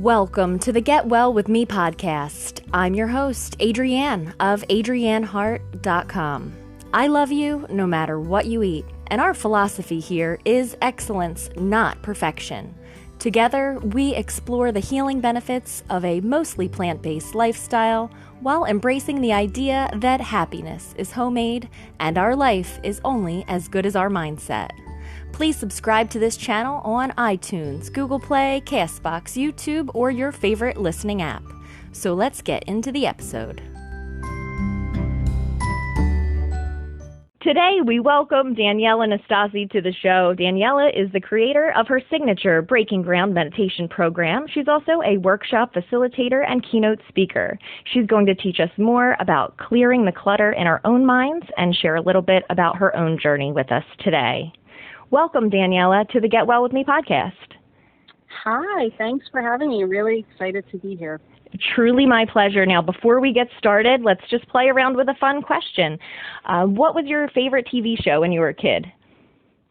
Welcome to the Get Well With Me podcast. I'm your host, Adrienne of adrienneheart.com. I love you no matter what you eat, and our philosophy here is excellence, not perfection. Together, we explore the healing benefits of a mostly plant-based lifestyle while embracing the idea that happiness is homemade and our life is only as good as our mindset. Please subscribe to this channel on iTunes, Google Play, Castbox, YouTube, or your favorite listening app. So let's get into the episode. Today, we welcome Daniela Nastasi to the show. Daniela is the creator of her signature Breaking Ground meditation program. She's also a workshop facilitator and keynote speaker. She's going to teach us more about clearing the clutter in our own minds and share a little bit about her own journey with us today. Welcome, Daniela, to the Get Well With Me podcast. Hi, thanks for having me. Really excited to be here. Truly my pleasure. Now, before we get started, let's just play around with a fun question. What was your favorite TV show when you were a kid?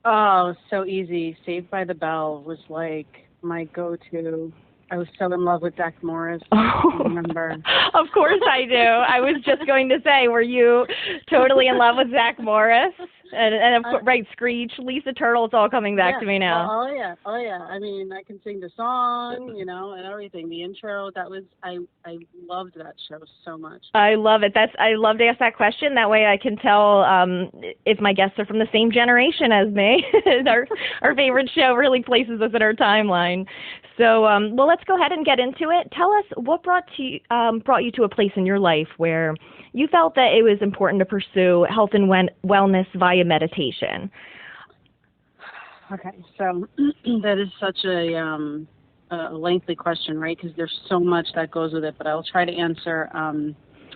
Oh, so easy. Saved by the Bell was like my go-to. I was so in love with Zach Morris. I remember. Of course I do. I was just going to say, were you totally in love with Zach Morris? And of course, right, Screech, Lisa Turtle, it's all coming back to me now. Oh yeah. I mean, I can sing the song, and everything. The intro, I loved that show so much. I love it. I love to ask that question. That way I can tell if my guests are from the same generation as me. Our favorite show really places us in our timeline. So, well, let's go ahead and get into it. Tell us what brought you to a place in your life where you felt that it was important to pursue health and wellness via meditation. Okay, so that is such a lengthy question, right? Because there's so much that goes with it, but I'll try to answer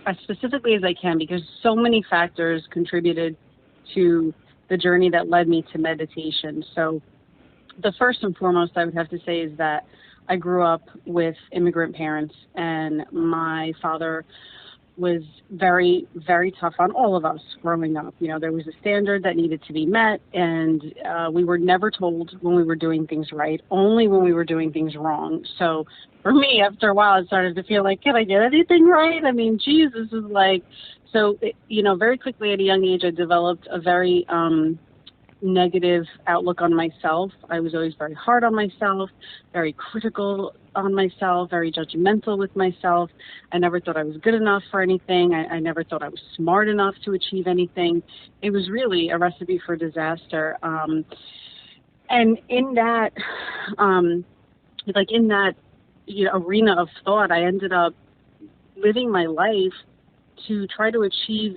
as specifically as I can because so many factors contributed to the journey that led me to meditation. So the first and foremost I would have to say is that I grew up with immigrant parents, and my father was very, very tough on all of us growing up. There was a standard that needed to be met, and we were never told when we were doing things right, only when we were doing things wrong. So for me, after a while, it started to feel like, can I get anything right? I mean, geez, this is like, so, very quickly at a young age, I developed a very negative outlook on myself. I was always very hard on myself, very critical on myself, very judgmental with myself. I never thought I was good enough for anything. I never thought I was smart enough to achieve anything. It was really a recipe for disaster. And in that, arena of thought, I ended up living my life to try to achieve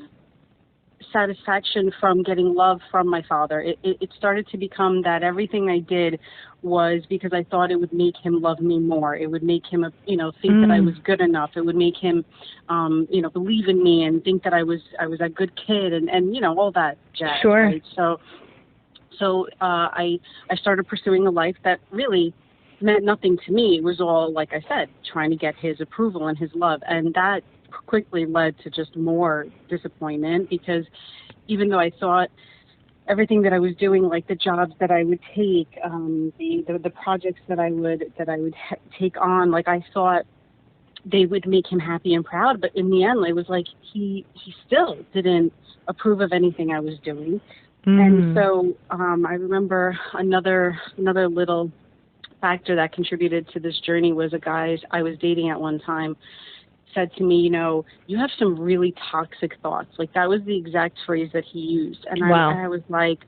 satisfaction from getting love from my father. It started to become that everything I did was because I thought it would make him love me more. It would make him, think that I was good enough. It would make him, believe in me and think that I was a good kid and all that jazz. Sure. Right? So I started pursuing a life that really meant nothing to me. It was all, like I said, trying to get his approval and his love. And that quickly led to just more disappointment because even though I thought everything that I was doing, like the jobs that I would take, the projects that I would take on, like I thought they would make him happy and proud, but in the end, it was like he still didn't approve of anything I was doing. And so I remember another little factor that contributed to this journey was a guy I was dating at one time said to me, you have some really toxic thoughts. Like that was the exact phrase that he used. And wow. I was like,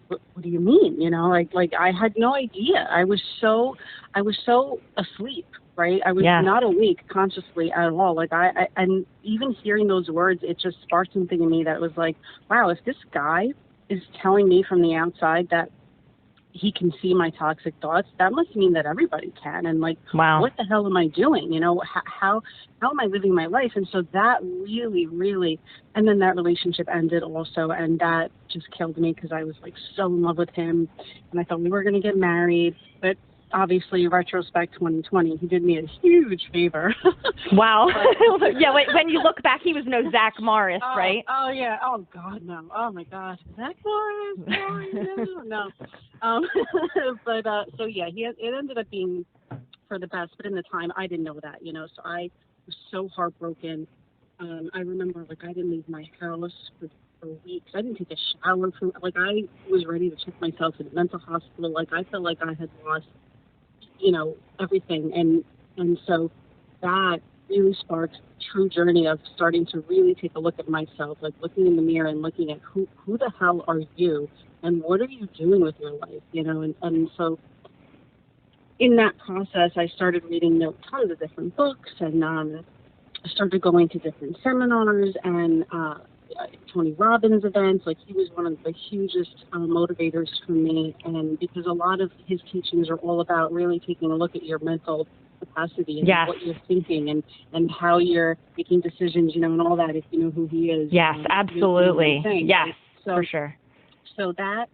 what do you mean? Like I had no idea. I was so asleep, right? I was not awake consciously at all. Like and even hearing those words, it just sparked something in me that was like, wow, if this guy is telling me from the outside that he can see my toxic thoughts, that must mean that everybody can. And like, wow. What the hell am I doing? How am I living my life? And so that really, really, and then that relationship ended also. And that just killed me because I was like so in love with him. And I thought we were going to get married. But obviously, retrospect 2020, he did me a huge favor. Wow. Yeah, when you look back, he was no Zach Morris, right? Oh, yeah. Oh, God, no. Oh, my God. Zach Morris? No. But, so, yeah, it ended up being for the best, but in the time I didn't know that, so I was so heartbroken. I remember, like, I didn't leave my house for weeks. I didn't take a shower for, like, I was ready to check myself in a mental hospital. Like, I felt like I had lost, everything. And so that really sparked a true journey of starting to really take a look at myself, like looking in the mirror and looking at who the hell are you and what are you doing with your life, and so in that process, I started reading tons of different books, and I started going to different seminars and Tony Robbins events. Like, he was one of the hugest motivators for me, and because a lot of his teachings are all about really taking a look at your mental capacity and yes. what you're thinking and how you're making decisions, and all that, if you know who he is. Yes, absolutely. Yes, right? So, for sure. So that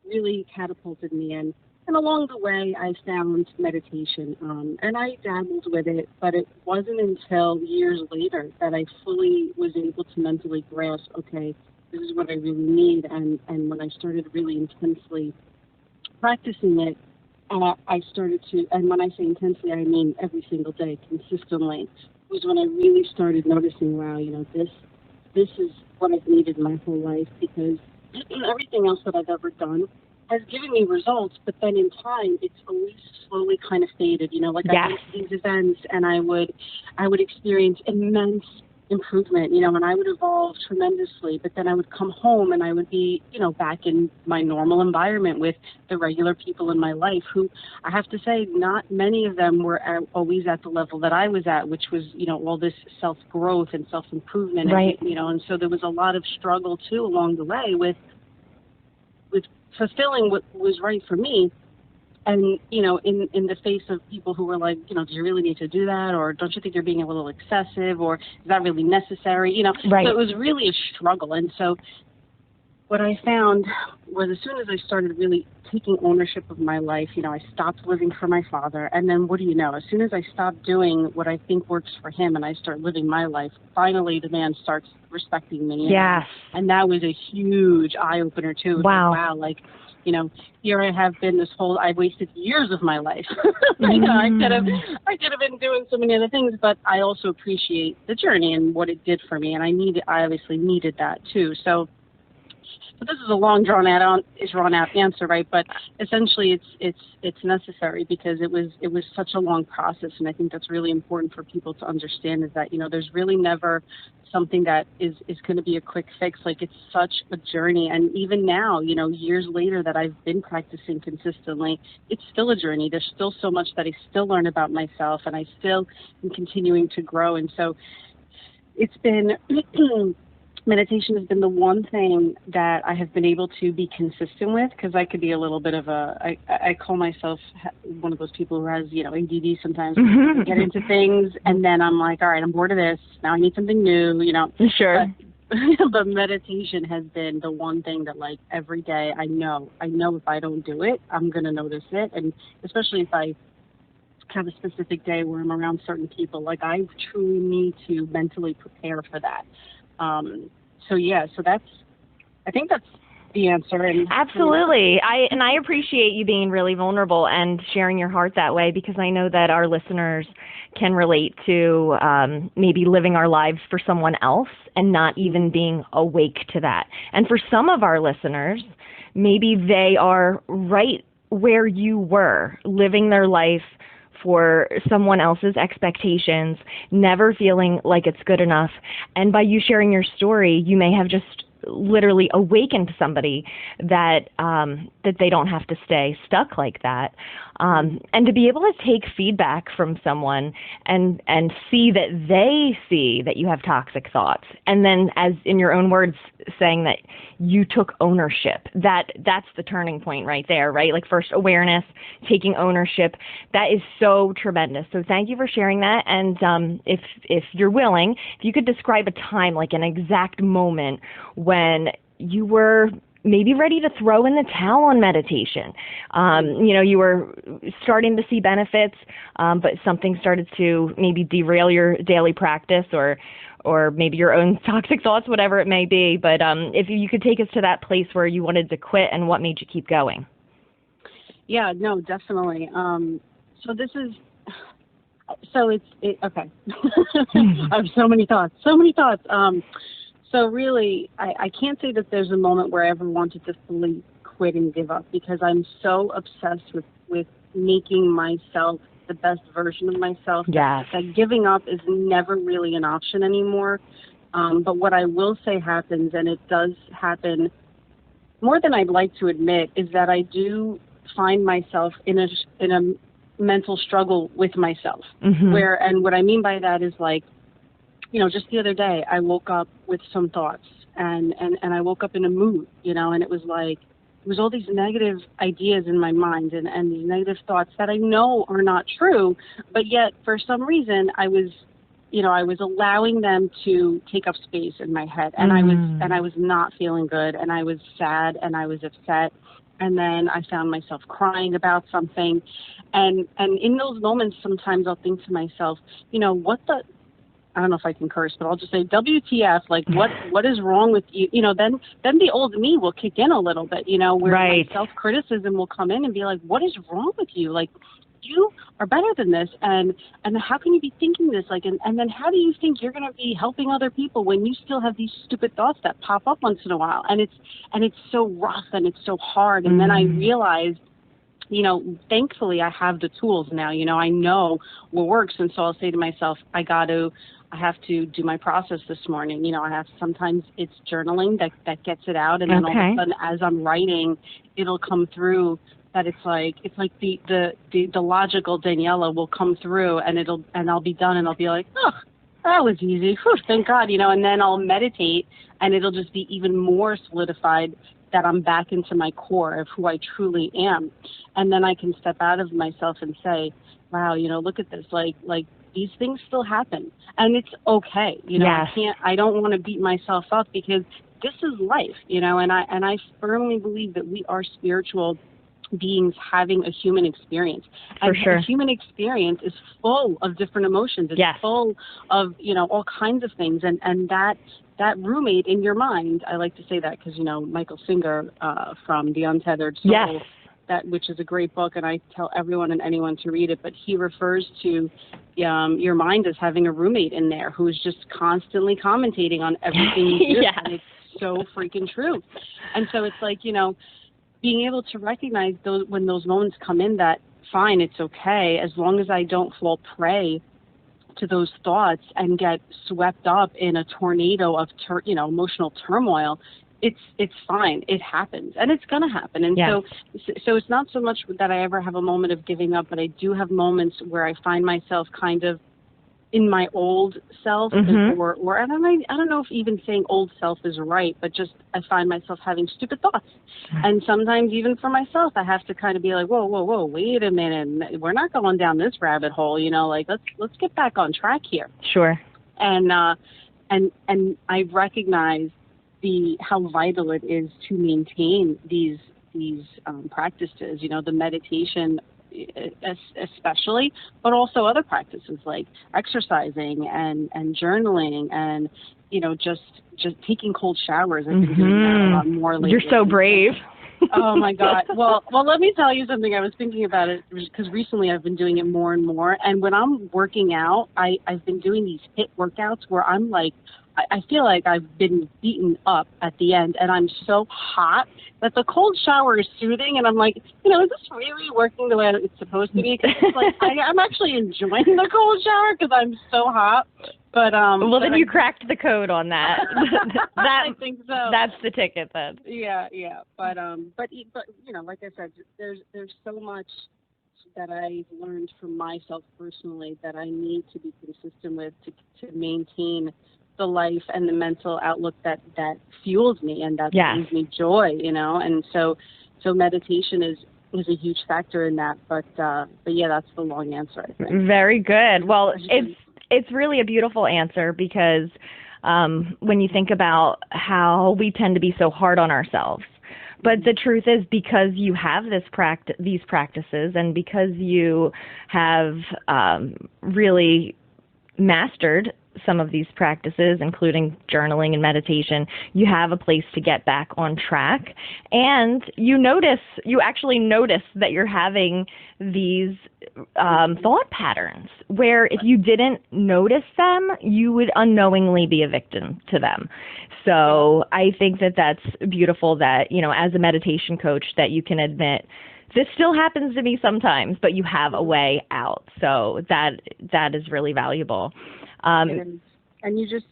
really catapulted me in. And along the way, I found meditation, and I dabbled with it, but it wasn't until years later that I fully was able to mentally grasp, okay, this is what I really need. And when I started really intensely practicing it, I started to, and when I say intensely, I mean every single day, consistently, was when I really started noticing, wow, this is what I've needed my whole life, because everything else that I've ever done has given me results, but then in time, it's always slowly kind of faded. Like, yes. I went to these events, and I would experience immense improvement, and I would evolve tremendously, but then I would come home and I would be, back in my normal environment with the regular people in my life who, I have to say, not many of them were always at the level that I was at, which was, all this self-growth and self-improvement. Right. And so there was a lot of struggle, too, along the way with fulfilling what was right for me. And, in the face of people who were like, do you really need to do that? Or don't you think you're being a little excessive? Or is that really necessary? Right. So it was really a struggle. And so what I found was, as soon as I started really taking ownership of my life, I stopped living for my father. And then what do you know? As soon as I stopped doing what I think works for him and I start living my life, finally the man starts respecting me. Yes. And that was a huge eye-opener, too. Wow. Here I have been I wasted years of my life. I could have been doing so many other things, but I also appreciate the journey and what it did for me. And I obviously needed that, too. So this is a long drawn out answer, right? But essentially, it's necessary because it was such a long process, and I think that's really important for people to understand, is that there's really never something that is going to be a quick fix. Like, it's such a journey, and even now, years later that I've been practicing consistently, it's still a journey. There's still so much that I still learn about myself, and I still am continuing to grow, and so it's been. Meditation has been the one thing that I have been able to be consistent with, because I could be a little bit of I call myself one of those people who has, ADD sometimes. Mm-hmm. Get into things, and then I'm like, all right, I'm bored of this. Now I need something new, Sure. But meditation has been the one thing that, like, every day I know if I don't do it, I'm going to notice it. And especially if I have a specific day where I'm around certain people, like, I truly need to mentally prepare for that. So I think that's the answer. And absolutely. I appreciate you being really vulnerable and sharing your heart that way, because I know that our listeners can relate to maybe living our lives for someone else and not even being awake to that. And for some of our listeners, maybe they are right where you were, living their life for someone else's expectations, never feeling like it's good enough. And by you sharing your story, you may have just literally awakened somebody that they don't have to stay stuck like that. And to be able to take feedback from someone and see that they see that you have toxic thoughts, and then, as in your own words, saying that you took ownership, that's the turning point right there, right? Like, first awareness, taking ownership, that is so tremendous. So thank you for sharing that. And if you're willing, if you could describe a time, like an exact moment when you were maybe ready to throw in the towel on meditation. You were starting to see benefits, but something started to maybe derail your daily practice, or maybe your own toxic thoughts, whatever it may be. But if you could take us to that place where you wanted to quit, and what made you keep going. Yeah, no, definitely. So this is, So okay. I have so many thoughts. So really, I can't say that there's a moment where I ever wanted to fully quit and give up, because I'm so obsessed with making myself the best version of myself. Yes. That giving up is never really an option anymore. But what I will say happens, and it does happen more than I'd like to admit, is that I do find myself in a mental struggle with myself. Mm-hmm. And what I mean by that is, like, just the other day I woke up with some thoughts, and I woke up in a mood, and it was like, it was all these negative ideas in my mind, and these negative thoughts that I know are not true, but yet for some reason I was allowing them to take up space in my head, and I was not feeling good, and I was sad, and I was upset, and then I found myself crying about something, and in those moments, sometimes I'll think to myself, I don't know if I can curse, but I'll just say WTF, like what is wrong with you? Then the old me will kick in a little bit, where Right. my self-criticism will come in and be like, what is wrong with you? Like, you are better than this, and how can you be thinking this? Like, and then how do you think you're going to be helping other people when you still have these stupid thoughts that pop up once in a while? And it's so rough, and it's so hard. And then I realized, thankfully I have the tools now. I know what works, and so I'll say to myself, I have to do my process this morning. Sometimes it's journaling that gets it out, and then all of a sudden, as I'm writing, it'll come through. That it's like the logical Daniela will come through, and I'll be done, and I'll be like, oh, that was easy. Whew, thank God, and then I'll meditate, and it'll just be even more solidified that I'm back into my core of who I truly am. And then I can step out of myself and say, wow, look at this, like these things still happen, and it's okay. Yes. I don't want to beat myself up, because this is life, and I firmly believe that we are spiritual beings having a human experience. And For sure. A human experience is full of different emotions. It's Yes. full of, all kinds of things. And that roommate in your mind, I like to say that because, Michael Singer from The Untethered Soul, Yes. which is a great book, and I tell everyone and anyone to read it, but he refers to your mind as having a roommate in there who's just constantly commentating on everything you do. Yes. And it's so freaking true. And so it's like, being able to recognize when those moments come in, that fine, it's okay, as long as I don't fall prey to those thoughts and get swept up in a tornado of emotional turmoil. It's fine. It happens, and it's gonna happen. And so it's not so much that I ever have a moment of giving up, but I do have moments where I find myself kind of in my old self, or I don't know if even saying old self is right, but just I find myself having stupid thoughts. And sometimes even for myself, I have to kind of be like, whoa, wait a minute, we're not going down this rabbit hole, like let's get back on track here. Sure. And I recognize how vital it is to maintain these practices, the meditation especially, but also other practices like exercising and journaling and just taking cold showers. I've been doing that a lot more lately. You're so brave. Oh my God. Well, let me tell you something. I was thinking about it because recently I've been doing it more and more. And when I'm working out, I've been doing these HIIT workouts where I'm like, I feel like I've been beaten up at the end, and I'm so hot that the cold shower is soothing, and I'm like, is this really working the way it's supposed to be? Because it's like I'm actually enjoying the cold shower because I'm so hot. But well, then you cracked the code on that. I think so. That's the ticket then. Yeah. But like I said, there's so much that I've learned from myself personally that I need to be consistent with to maintain the life and the mental outlook that fuels me and that brings me joy, and so meditation is a huge factor in that. But yeah, that's the long answer, I think. Very good. Well, it's really a beautiful answer because when you think about how we tend to be so hard on ourselves. But the truth is, because you have these practices, and because you have really mastered some of these practices, including journaling and meditation, you have a place to get back on track. And you actually notice that you're having these thought patterns where if you didn't notice them, you would unknowingly be a victim to them. So I think that that's beautiful that, as a meditation coach, that you can admit, this still happens to me sometimes, but you have a way out. So that is really valuable. And you just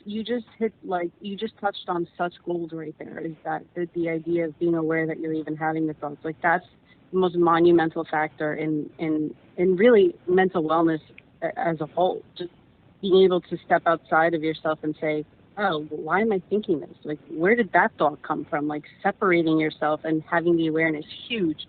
hit, you just touched on such gold right there, is that the idea of being aware that you're even having the thoughts. That's the most monumental factor in really mental wellness as a whole. Just being able to step outside of yourself and say, oh, why am I thinking this? Where did that thought come from? Separating yourself and having the awareness, huge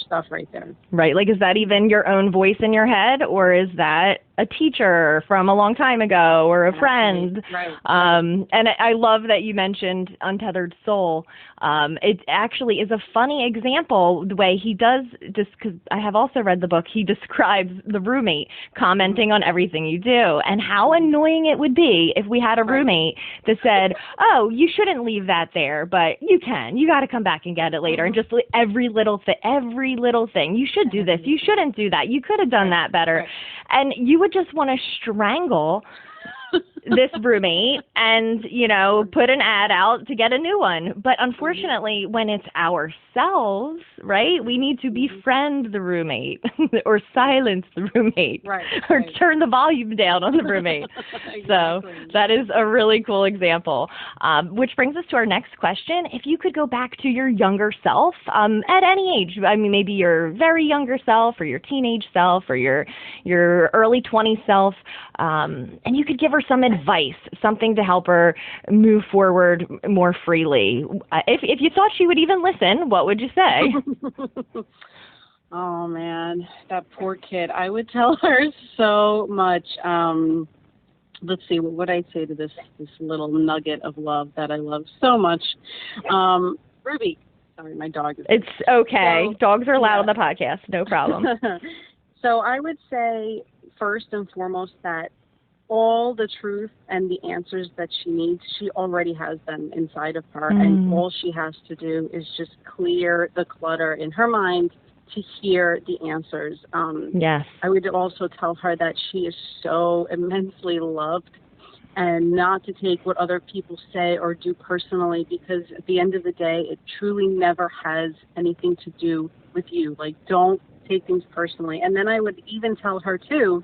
stuff right there. Right. Is that even your own voice in your head, or is that a teacher from a long time ago or a friend? Right. And I love that you mentioned Untethered Soul. It actually is a funny example, the way he does, just because I have also read the book, he describes the roommate commenting on everything you do and how annoying it would be if we had a roommate that said, oh, you shouldn't leave that there, but you can. You got to come back and get it later. And just every little thing. You should do this. You shouldn't do that. You could have done that better. Right. And you would just want to strangle this roommate and, put an ad out to get a new one. But unfortunately, when it's ourselves, right, we need to befriend the roommate or silence the roommate or turn the volume down on the roommate. Exactly. So that is a really cool example, which brings us to our next question. If you could go back to your younger self at any age, maybe your very younger self or your teenage self or your early 20s self, and you could give her some advice, something to help her move forward more freely. If you thought she would even listen, what would you say? Oh, man, that poor kid. I would tell her so much. Let's see, what would I say to this little nugget of love that I love so much? Ruby. Sorry, my dog is... It's okay. So, dogs are allowed on the podcast. No problem. So I would say, first and foremost, that all the truth and the answers that she needs, she already has them inside of her. And all she has to do is just clear the clutter in her mind to hear the answers. Yes. I would also tell her that she is so immensely loved, and not to take what other people say or do personally, because at the end of the day, it truly never has anything to do with you. Don't take things personally. And then I would even tell her, too,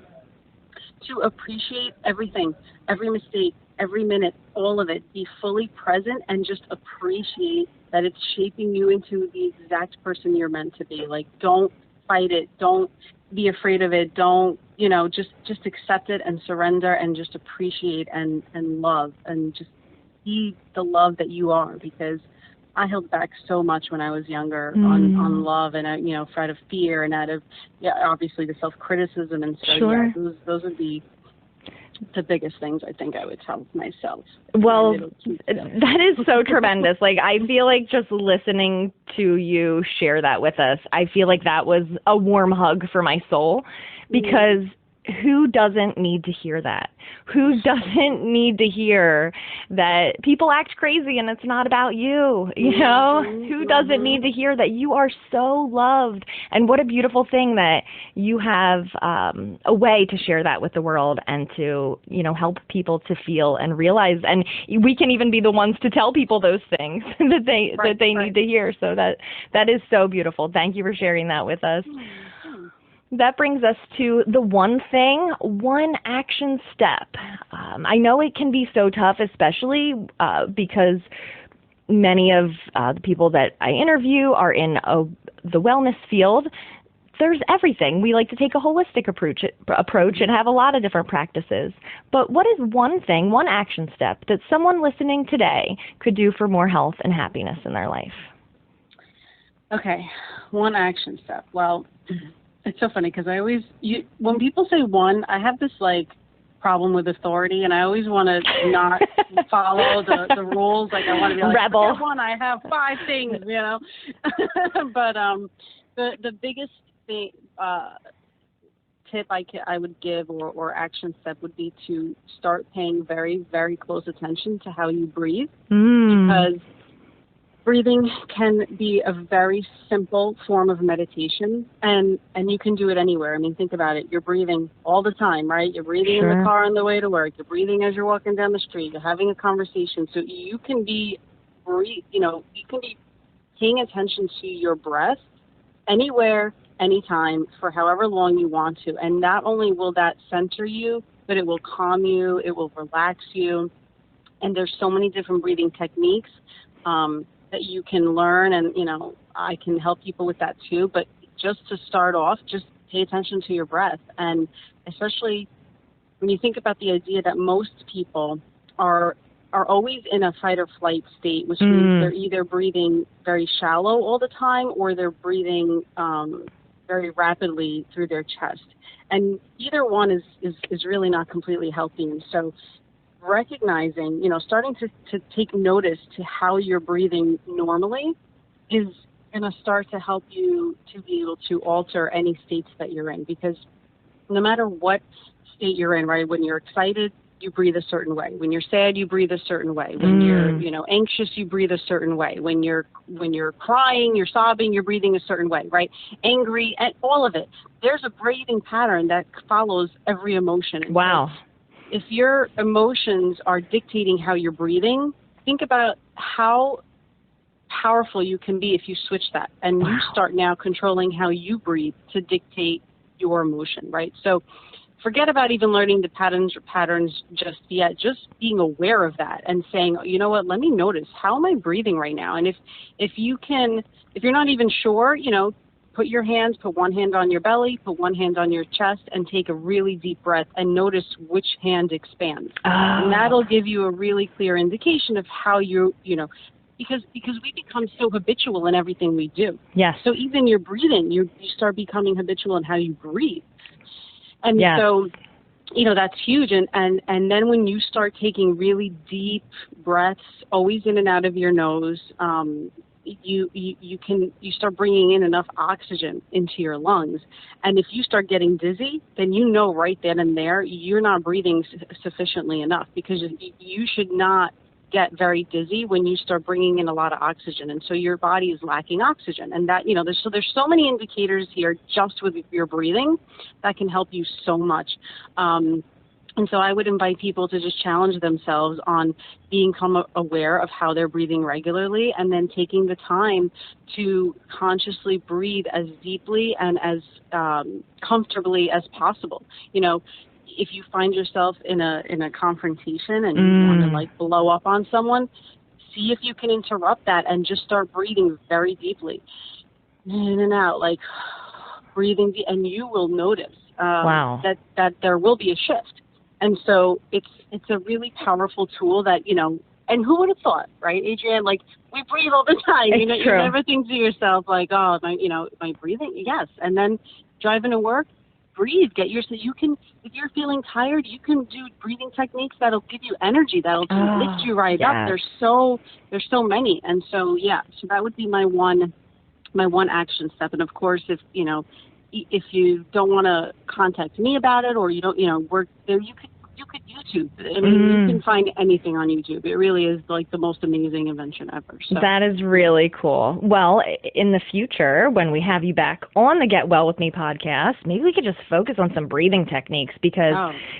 to appreciate everything, every mistake, every minute, all of it. Be fully present and just appreciate that it's shaping you into the exact person you're meant to be. Don't fight it. Don't be afraid of it. Don't, just accept it and surrender and just appreciate and love and just be the love that you are, because I held back so much when I was younger on love and, out of fear and out of, obviously the self-criticism. And so, those would be the biggest things I think I would tell myself. Well, that is so tremendous. I feel like just listening to you share that with us, I feel like that was a warm hug for my soul, because who doesn't need to hear that? Who doesn't need to hear that people act crazy and it's not about you, Who doesn't need to hear that you are so loved? And what a beautiful thing that you have a way to share that with the world and to, help people to feel and realize. And we can even be the ones to tell people those things that they need to hear. So that is so beautiful. Thank you for sharing that with us. That brings us to the one action step. I know it can be so tough, especially because many of the people that I interview are in the wellness field. There's everything. We like to take a holistic approach and have a lot of different practices. But what is one action step that someone listening today could do for more health and happiness in their life? Okay, one action step. Well, it's so funny because when people say one, I have this problem with authority, and I always want to not follow the rules. I want to be rebel. One, I have 5 things, But the biggest thing tip I would give or action step would be to start paying very, very close attention to how you breathe, because breathing can be a very simple form of meditation, and you can do it anywhere. I mean, think about it. You're breathing all the time, right? You're breathing in the car on the way to work. You're breathing as you're walking down the street. You're having a conversation. So you can be paying attention to your breath anywhere, anytime, for however long you want to. And not only will that center you, but it will calm you, it will relax you. And there's so many different breathing techniques that you can learn, and, I can help people with that too. But just to start off, just pay attention to your breath. And especially when you think about the idea that most people are always in a fight or flight state, which means they're either breathing very shallow all the time, or they're breathing very rapidly through their chest. And either one is really not completely helping. So recognizing, starting to take notice to how you're breathing normally is going to start to help you to be able to alter any states that you're in. Because no matter what state you're in, right, when you're excited, you breathe a certain way. When you're sad, you breathe a certain way. When you're, anxious, you breathe a certain way. When you're crying, you're sobbing, you're breathing a certain way, right? Angry, and all of it. There's a breathing pattern that follows every emotion. Wow. So if your emotions are dictating how you're breathing, think about how powerful you can be if you switch that and you start now controlling how you breathe to dictate your emotion, right? So forget about even learning the patterns just yet. Just being aware of that and saying, you know what, let me notice, how am I breathing right now? And if you're not even sure, put one hand on your belly, put one hand on your chest, and take a really deep breath and notice which hand expands. And that'll give you a really clear indication of how because we become so habitual in everything we do. Yes. So even your breathing, you start becoming habitual in how you breathe. And so, that's huge. And then when you start taking really deep breaths, always in and out of your nose, you start bringing in enough oxygen into your lungs. And if you start getting dizzy, then right then and there, you're not breathing sufficiently enough, because you should not get very dizzy when you start bringing in a lot of oxygen. And so your body is lacking oxygen. And that, there's so many indicators here just with your breathing that can help you so much. And so I would invite people to just challenge themselves on become aware of how they're breathing regularly, and then taking the time to consciously breathe as deeply and as comfortably as possible. If you find yourself in a confrontation and you want to blow up on someone, see if you can interrupt that and just start breathing very deeply, in and out, like breathing, and you will notice that there will be a shift. And so it's a really powerful tool that, and who would have thought, right, Adrienne? Like, we breathe all the time. You never think to yourself, like, oh, am I breathing? Yes. And then driving to work, breathe. If you're feeling tired, you can do breathing techniques that'll give you energy, that'll lift you right up. There's so many. And so, so that would be my one action step. And of course, if you don't want to contact me about it, or you don't, we're there, you could YouTube. I mean, you can find anything on YouTube. It really is like the most amazing invention ever. So. That is really cool. Well, in the future, when we have you back on the Get Well With Me podcast, maybe we could just focus on some breathing techniques, because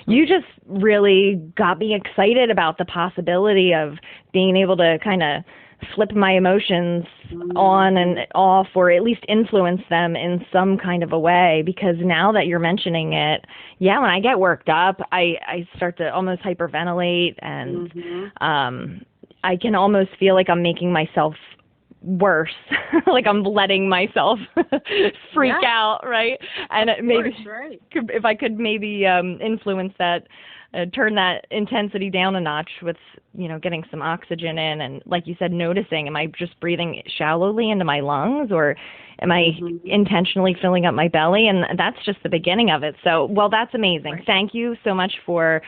you just really got me excited about the possibility of being able to kind of flip my emotions on and off, or at least influence them in some kind of a way. Because now that you're mentioning it, when I get worked up, I start to almost hyperventilate, and I can almost feel like I'm making myself worse, like I'm letting myself freak out, right? And maybe if I could maybe influence that, turn that intensity down a notch with, getting some oxygen in, and like you said, noticing, am I just breathing shallowly into my lungs, or am I intentionally filling up my belly? And that's just the beginning of it. So, well, that's amazing. Right. Thank you so much for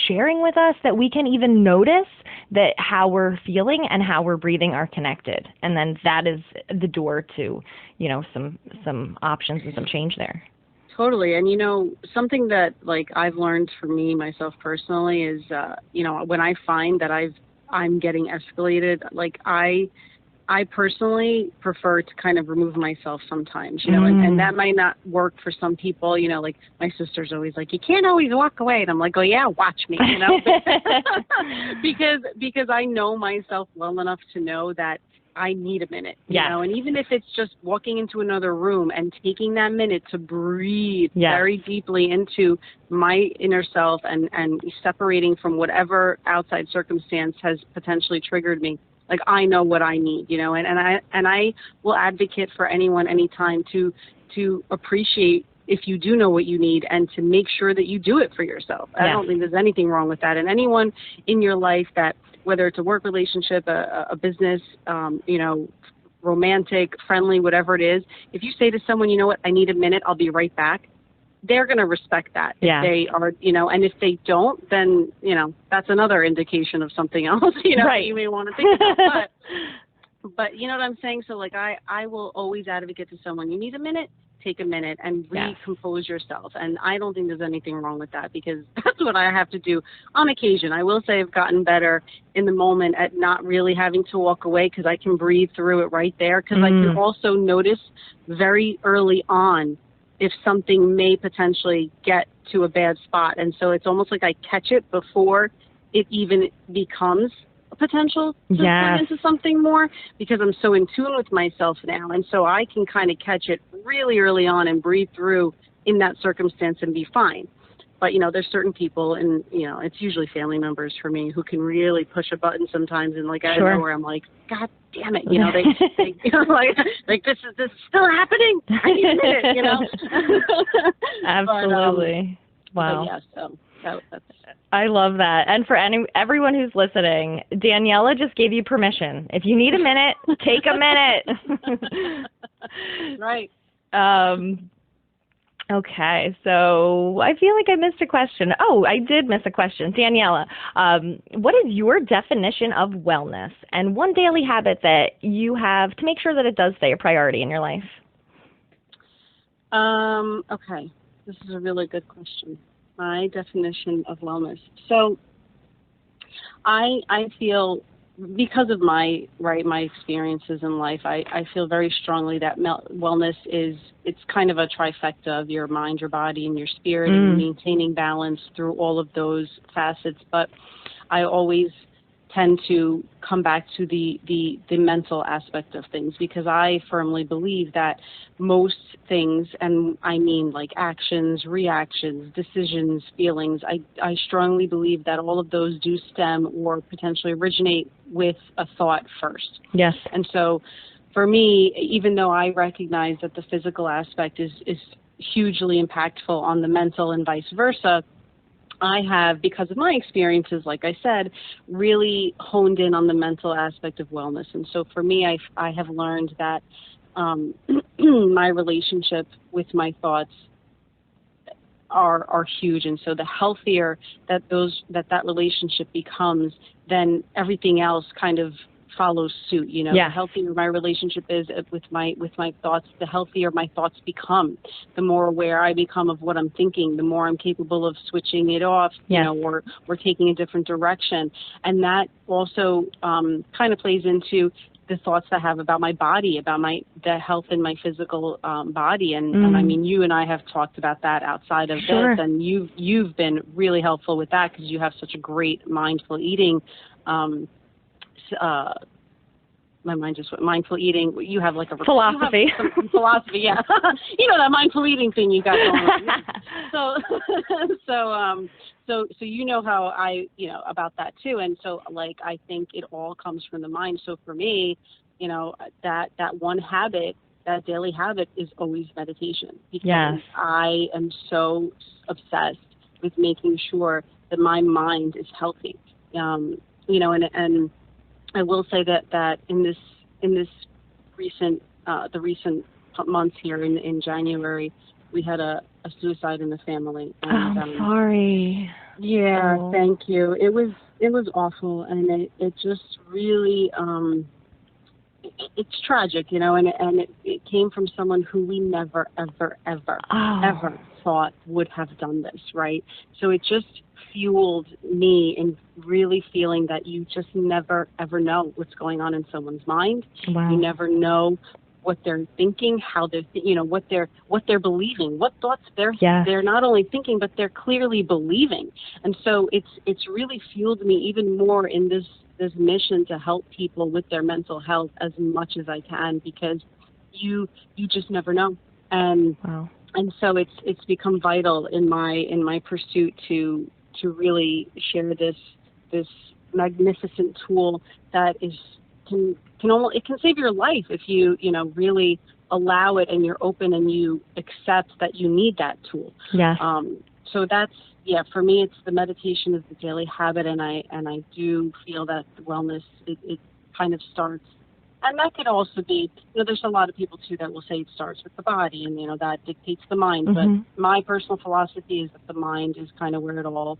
sharing with us that we can even notice that how we're feeling and how we're breathing are connected. And then that is the door to, some options and some change there. Totally. And, something that like I've learned for me, myself personally is, when I find that I'm getting escalated, like I personally prefer to kind of remove myself sometimes, and that might not work for some people, like my sister's always like, you can't always walk away. And I'm like, oh yeah, watch me, because I know myself well enough to know that I need a minute, and even if it's just walking into another room and taking that minute to breathe very deeply into my inner self and separating from whatever outside circumstance has potentially triggered me. Like I know what I need, and I will advocate for anyone anytime to appreciate if you do know what you need and to make sure that you do it for yourself. I don't think there's anything wrong with that. And anyone in your life that, whether it's a work relationship, a business, romantic, friendly, whatever it is, if you say to someone, you know what, I need a minute, I'll be right back, they're going to respect that. If they are, and if they don't, then, that's another indication of something else, that you may want to think about. But you know what I'm saying? So like, I will always advocate to someone, you need a minute, take a minute and recompose yourself. And I don't think there's anything wrong with that, because that's what I have to do on occasion. I will say I've gotten better in the moment at not really having to walk away, because I can breathe through it right there. Because I can also notice very early on if something may potentially get to a bad spot. And so it's almost like I catch it before it even becomes a potential to turn into something more, because I'm so in tune with myself now. And so I can kind of catch it really early on and breathe through in that circumstance and be fine. But, there's certain people, and, it's usually family members for me, who can really push a button sometimes. And like, I know where I'm like, God damn it. They like this is still happening. I need a minute, Absolutely. But, wow. But yeah, so that's it. I love that. And for everyone who's listening, Daniela just gave you permission. If you need a minute, take a minute. Right. Okay, so I feel like I missed a question. Oh, I did miss a question. Daniela, what is your definition of wellness, and one daily habit that you have to make sure that it does stay a priority in your life? Okay, this is a really good question. My definition of wellness. So I feel, because of my experiences in life, I feel very strongly that wellness it's kind of a trifecta of your mind, your body, and your spirit, and maintaining balance through all of those facets. But I always tend to come back to the mental aspect of things, because I firmly believe that most things, and I mean like actions, reactions, decisions, feelings, I strongly believe that all of those do stem or potentially originate with a thought first. Yes. And so for me, even though I recognize that the physical aspect is hugely impactful on the mental and vice versa, I have, because of my experiences, like I said, really honed in on the mental aspect of wellness. And so for me, I have learned that my relationship with my thoughts are huge. And so the healthier that relationship becomes, then everything else kind of follows suit. The healthier my relationship is with my thoughts, the healthier my thoughts become. The more aware I become of what I'm thinking, the more I'm capable of switching it off, or taking a different direction. And that also kind of plays into the thoughts I have about my body, about the health in my physical body. And I mean, you and I have talked about that outside of this, and you've been really helpful with that, because you have such a great mindful eating my mind just went mindful eating. You have like a philosophy. Philosophy, yeah. That mindful eating thing you got going on. So you know how I, about that too. And so like, I think it all comes from the mind. So for me, that one habit, that daily habit, is always meditation, because I am so obsessed with making sure that my mind is healthy. And I will say that in this recent months here in January, we had a suicide in the family. And, sorry. Yeah, thank you. It was awful, and it just really it's tragic, and it came from someone who we never, ever, ever, ever thought would have done this, right? So it just fueled me in really feeling that you just never, ever know what's going on in someone's mind. Wow. You never know what they're thinking, how they're, what they're believing, what thoughts they're not only thinking, but they're clearly believing. And so it's really fueled me even more in this mission to help people with their mental health as much as I can, because you just never know. And so it's become vital in my pursuit to really share this magnificent tool that it can save your life if you really allow it and you're open and you accept that you need that tool. Yes. So that's, for me, it's the meditation is the daily habit, and I do feel that the wellness, it kind of starts, and that could also be, there's a lot of people too that will say it starts with the body, and that dictates the mind. Mm-hmm. But my personal philosophy is that the mind is kind of where it all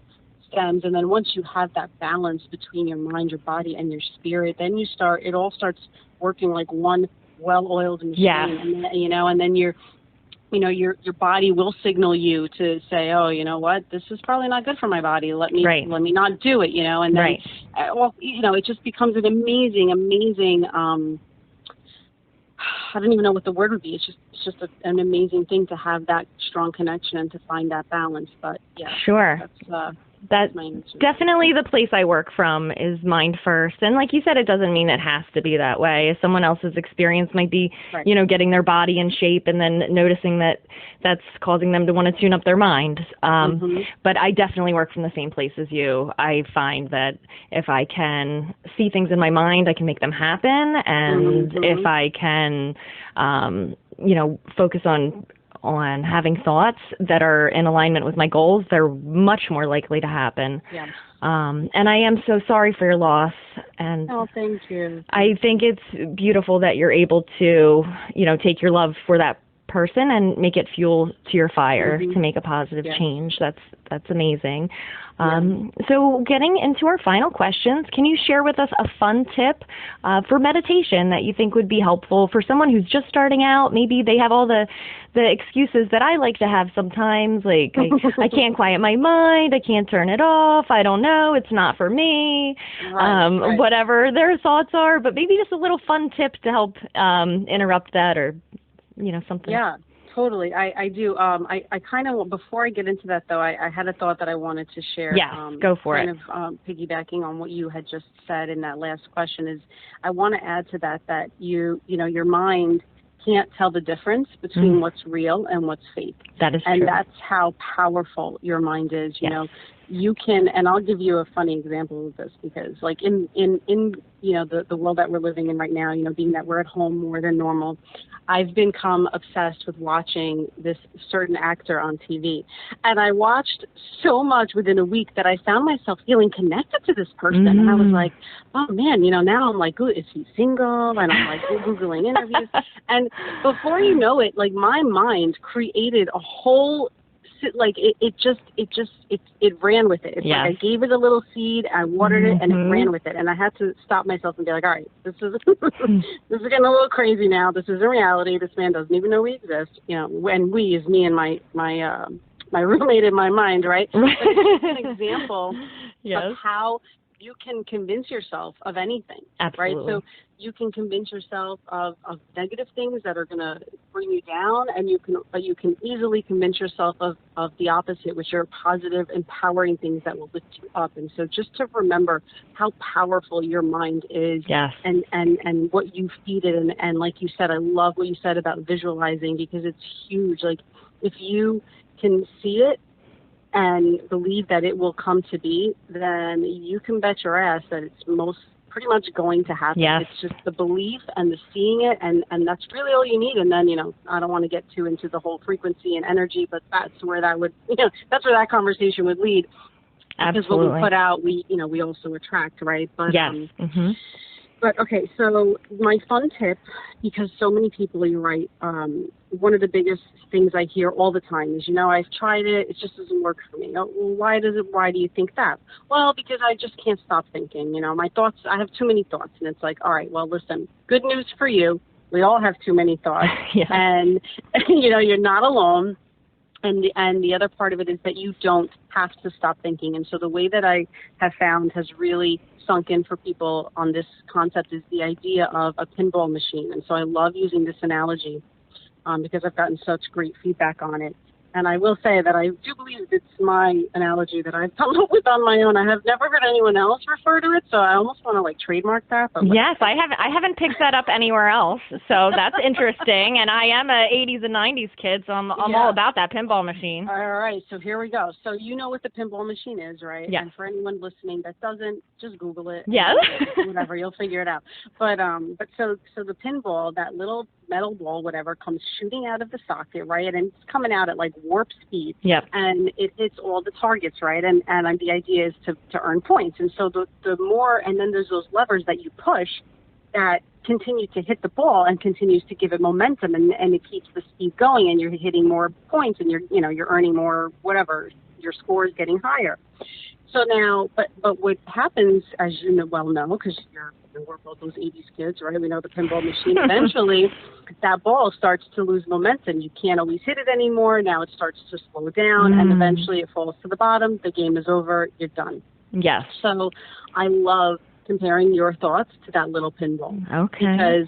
stems, and then once you have that balance between your mind, your body, and your spirit, then it all starts working like one well-oiled machine. Yeah. And then your body will signal you to say, oh, you know what, this is probably not good for my body. Let me not do it, and then, it just becomes an amazing, I don't even know what the word would be. It's just an amazing thing to have that strong connection and to find that balance. But sure. That's definitely the place I work from is mind first. And like you said, it doesn't mean it has to be that way. Someone else's experience might be, getting their body in shape and then noticing that that's causing them to want to tune up their mind. But I definitely work from the same place as you. I find that if I can see things in my mind, I can make them happen. And if I can, focus on having thoughts that are in alignment with my goals, they're much more likely to happen. Yes. And I am so sorry for your loss. And thank you. I think it's beautiful that you're able to, take your love for that person and make it fuel to your fire to make a positive change. That's amazing. So getting into our final questions, can you share with us a fun tip for meditation that you think would be helpful for someone who's just starting out? Maybe they have all the excuses that I like to have sometimes, like I can't quiet my mind, I can't turn it off, I don't know, it's not for me, whatever their thoughts are, but maybe just a little fun tip to help interrupt that, or something. Yeah, totally. I do. I kind of, before I get into that though, I had a thought that I wanted to share. Yes, go for it. Kind of piggybacking on what you had just said in that last question is, I want to add to that your mind can't tell the difference between what's real and what's fake. That is true. And that's how powerful your mind is. You can, and I'll give you a funny example of this, because like in the world that we're living in right now, being that we're at home more than normal, I've become obsessed with watching this certain actor on TV. And I watched so much within a week that I found myself feeling connected to this person. And I was like, oh man, now I'm like, is he single? And I'm like Googling interviews. And before you know it, like my mind created a whole, like it ran with it. It's like I gave it a little seed, I watered it, and it ran with it. And I had to stop myself and be like, all right, this is this is getting a little crazy now. This isn't reality. This man doesn't even know we exist. When we is me and my roommate in my mind, right? But it's just an example of how you can convince yourself of anything. Absolutely. Right? So you can convince yourself of negative things that are going to bring you down, and you can easily convince yourself of the opposite, which are positive, empowering things that will lift you up. And so just to remember how powerful your mind is, and what you feed it. And like you said, I love what you said about visualizing, because it's huge. Like if you can see it and believe that it will come to be, then you can bet your ass that it's pretty much going to happen. Yes. It's just the belief and the seeing it, and that's really all you need. And then, I don't want to get too into the whole frequency and energy, but that's where that would, that's where that conversation would lead. Absolutely. Because what we put out, we also attract, right? But, But okay, so my fun tip, because so many people, you're right, one of the biggest things I hear all the time is, I've tried it, it just doesn't work for me. Oh, well, why do you think that? Well, because I just can't stop thinking, my thoughts, I have too many thoughts. And it's like, all right, well, listen, good news for you. We all have too many thoughts. Yeah. And, you're not alone. And the other part of it is that you don't have to stop thinking. And so the way that I have found has really sunk in for people on this concept is the idea of a pinball machine. And so I love using this analogy because I've gotten such great feedback on it. And I will say that I do believe it's my analogy that I've come up with on my own. I have never heard anyone else refer to it, so I almost want to trademark that. But yes, I haven't picked that up anywhere else, so that's interesting. And I am a 80s and 90s kid, so I'm all about that pinball machine. All right, so here we go. So you know what the pinball machine is, right? Yes. And for anyone listening that doesn't, just Google it. Yes. Whatever, you'll figure it out. But so the pinball, that little metal ball, whatever, comes shooting out of the socket, right? And it's coming out at warp speed. Yep. And it hits all the targets, right? And the idea is to earn points. And so the more, and then there's those levers that you push that continue to hit the ball and continues to give it momentum, and it keeps the speed going, and you're hitting more points, and you're earning more, whatever, your score is getting higher. So now, but what happens, as you well know, because we're both those 80s kids, right? We know the pinball machine. Eventually, that ball starts to lose momentum. You can't always hit it anymore. Now it starts to slow down, and eventually it falls to the bottom. The game is over. You're done. Yes. So I love comparing your thoughts to that little pinball. Okay. Because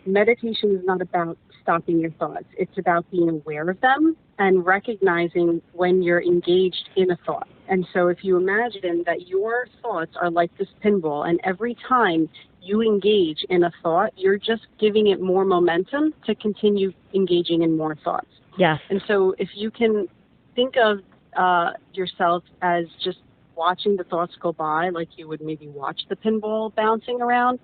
meditation is not about stopping your thoughts. It's about being aware of them and recognizing when you're engaged in a thought. And so if you imagine that your thoughts are like this pinball, and every time you engage in a thought, you're just giving it more momentum to continue engaging in more thoughts. Yes. And so if you can think of yourself as just watching the thoughts go by, like you would maybe watch the pinball bouncing around,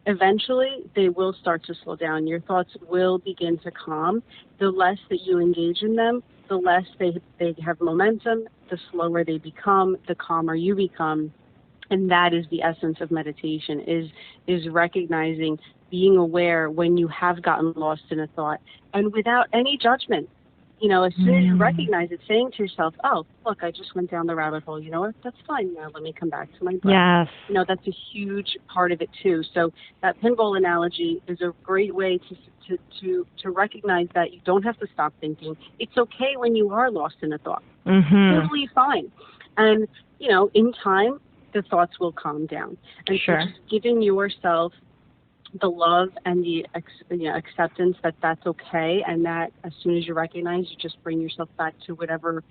eventually they will start to slow down. Your thoughts will begin to calm. The less that you engage in them, the less they have momentum, the slower they become, the calmer you become. And that is the essence of meditation, is recognizing, being aware when you have gotten lost in a thought, and without any judgment. As soon as you recognize it, saying to yourself, oh, look, I just went down the rabbit hole. You know what? That's fine. Now let me come back to my breath. Yes. That's a huge part of it, too. So that pinball analogy is a great way to recognize that you don't have to stop thinking. It's okay when you are lost in a thought. Totally fine. And, in time, the thoughts will calm down. And sure. So just giving yourself the love and the acceptance that that's okay, and that as soon as you recognize, you just bring yourself back to whatever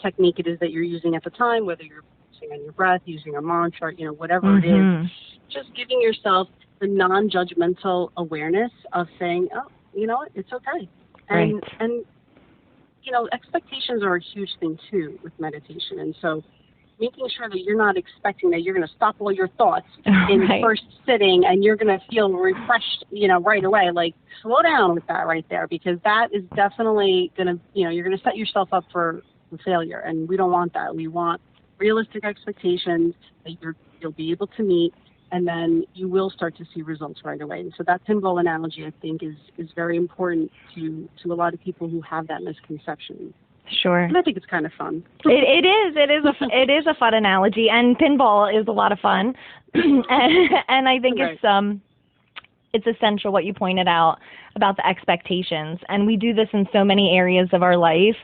technique it is that you're using at the time, whether you're focusing on your breath, using a mantra, whatever it is, just giving yourself the non-judgmental awareness of saying, oh, you know what, it's okay. And expectations are a huge thing too with meditation, and so making sure that you're not expecting that you're going to stop all your thoughts in the first sitting and you're going to feel refreshed, right away. Slow down with that right there, because that is definitely going to, you're going to set yourself up for failure. And we don't want that. We want realistic expectations that you'll be able to meet, and then you will start to see results right away. And so that pinball analogy, I think, is very important to a lot of people who have that misconception. Sure. And I think it's kind of fun. It is a fun analogy, and pinball is a lot of fun. and I think it's essential what you pointed out about the expectations. And we do this in so many areas of our life,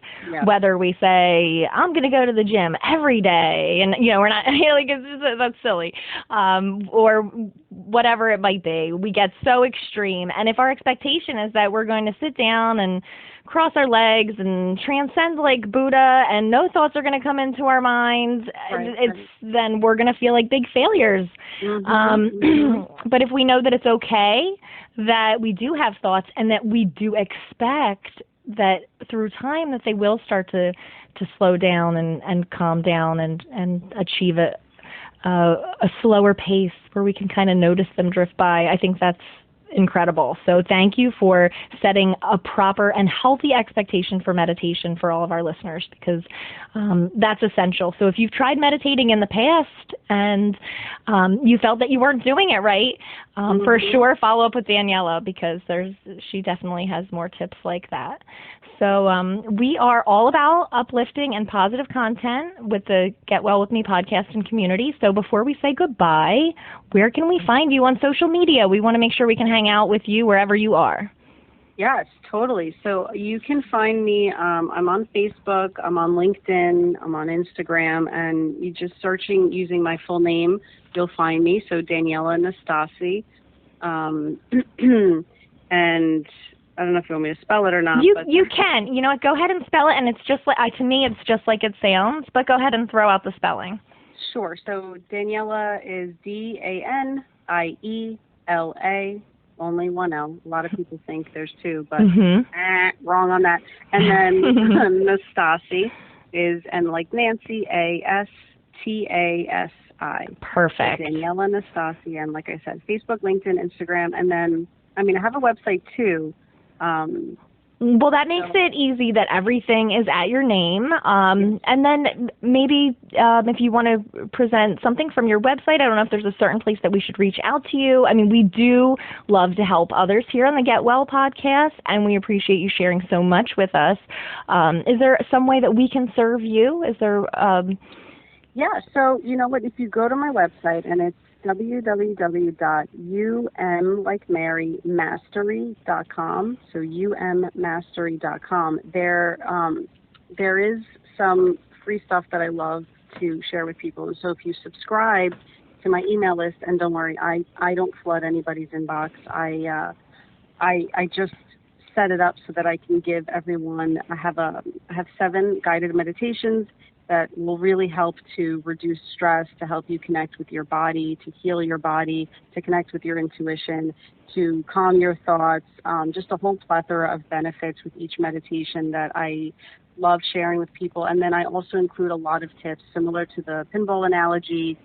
whether we say, I'm going to go to the gym every day, and, we're not, that's silly, or whatever it might be. We get so extreme. And if our expectation is that we're going to sit down and cross our legs and transcend like Buddha, and no thoughts are going to come into our minds, then we're going to feel like big failures. But if we know that it's okay, that we do have thoughts, and that we do expect that through time that they will start to slow down and calm down and achieve a slower pace where we can kind of notice them drift by, I think incredible. So thank you for setting a proper and healthy expectation for meditation for all of our listeners, because that's essential. So if you've tried meditating in the past and you felt that you weren't doing it right, for sure follow up with Daniela, because she definitely has more tips like that. So we are all about uplifting and positive content with the Get Well With Me podcast and community. So before we say goodbye, where can we find you on social media? We want to make sure we can hang out with you wherever you are. Yes, totally. So you can find me, I'm on Facebook, I'm on LinkedIn, I'm on Instagram, and you just searching using my full name, you'll find me. So Daniela Nastasi. And I don't know if you want me to spell it or not. You can. You know what? Go ahead and spell it, and it's just like, to me, it's just like it sounds, but go ahead and throw out the spelling. Sure. So Daniela is Daniela, only one L. A lot of people think there's two, but wrong on that. And then Nastasi is, and like Nancy, Astasi. Perfect. So Daniela Nastasi, and like I said, Facebook, LinkedIn, Instagram, and then, I have a website too. Well, that makes it easy that everything is at your name. And then maybe if you want to present something from your website, I don't know if there's a certain place that we should reach out to you. We do love to help others here on the Get Well podcast, and we appreciate you sharing so much with us. Is there some way that we can serve you? Is there... Yeah, so you know what, if you go to my website, and it's www.ummastery.com, so ummastery.com. There is some free stuff that I love to share with people. And so if you subscribe to my email list, and don't worry, I don't flood anybody's inbox. I just set it up so that I can give everyone, I have 7 guided meditations that will really help to reduce stress, to help you connect with your body, to heal your body, to connect with your intuition, to calm your thoughts, just a whole plethora of benefits with each meditation that I love sharing with people. And then I also include a lot of tips similar to the pinball analogy,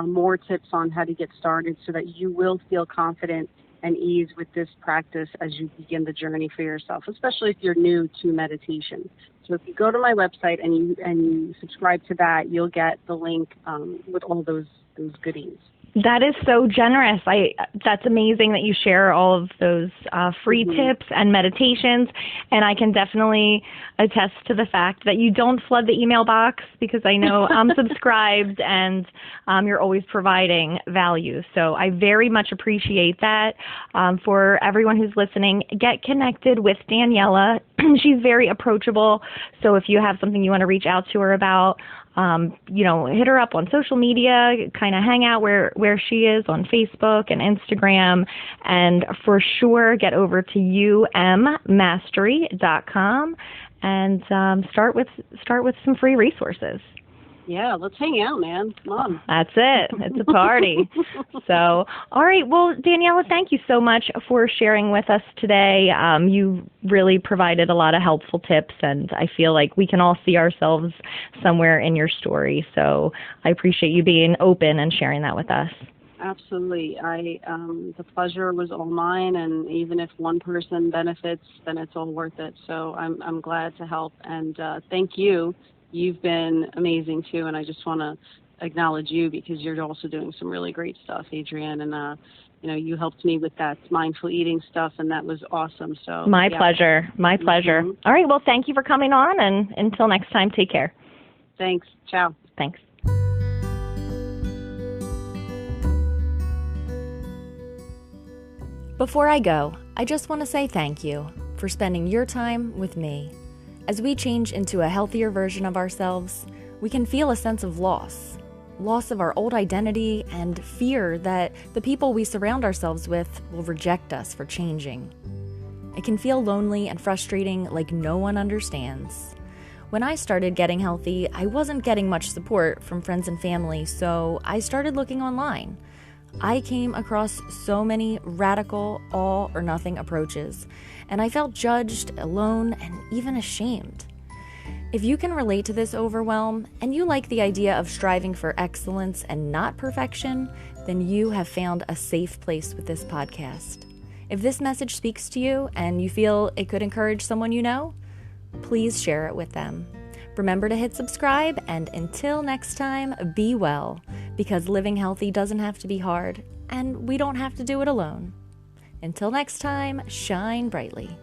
more tips on how to get started so that you will feel confident and ease with this practice as you begin the journey for yourself, especially if you're new to meditation. So if you go to my website and you subscribe to that, you'll get the link with all those goodies. That is so generous. That's amazing that you share all of those free tips and meditations, and I can definitely attest to the fact that you don't flood the email box, because I know I'm subscribed and you're always providing value. So I very much appreciate that. For everyone who's listening, get connected with Daniela. She's very approachable, so if you have something you want to reach out to her about, hit her up on social media, kind of hang out where she is on Facebook and Instagram, and for sure get over to ummastery.com and start with some free resources. Yeah, let's hang out, man. Come on. That's it. It's a party. So, all right. Well, Daniela, thank you so much for sharing with us today. You really provided a lot of helpful tips, and I feel like we can all see ourselves somewhere in your story. So I appreciate you being open and sharing that with us. Absolutely. The pleasure was all mine, and even if one person benefits, then it's all worth it. So I'm glad to help, and thank you. You've been amazing too, and I just want to acknowledge you because you're also doing some really great stuff, Adrienne. And you helped me with that mindful eating stuff, and that was awesome. So my pleasure. My pleasure. All right. Well, thank you for coming on, and until next time, take care. Thanks. Ciao. Thanks. Before I go, I just want to say thank you for spending your time with me. As we change into a healthier version of ourselves, we can feel a sense of loss of our old identity, and fear that the people we surround ourselves with will reject us for changing. It can feel lonely and frustrating, like no one understands. When I started getting healthy, I wasn't getting much support from friends and family, so I started looking online. I came across so many radical all or nothing approaches, and I felt judged, alone, and even ashamed. If you can relate to this overwhelm, and you like the idea of striving for excellence and not perfection, then you have found a safe place with this podcast. If this message speaks to you and you feel it could encourage someone you know, please share it with them. Remember to hit subscribe, and until next time, be well, because living healthy doesn't have to be hard, and we don't have to do it alone. Until next time, shine brightly.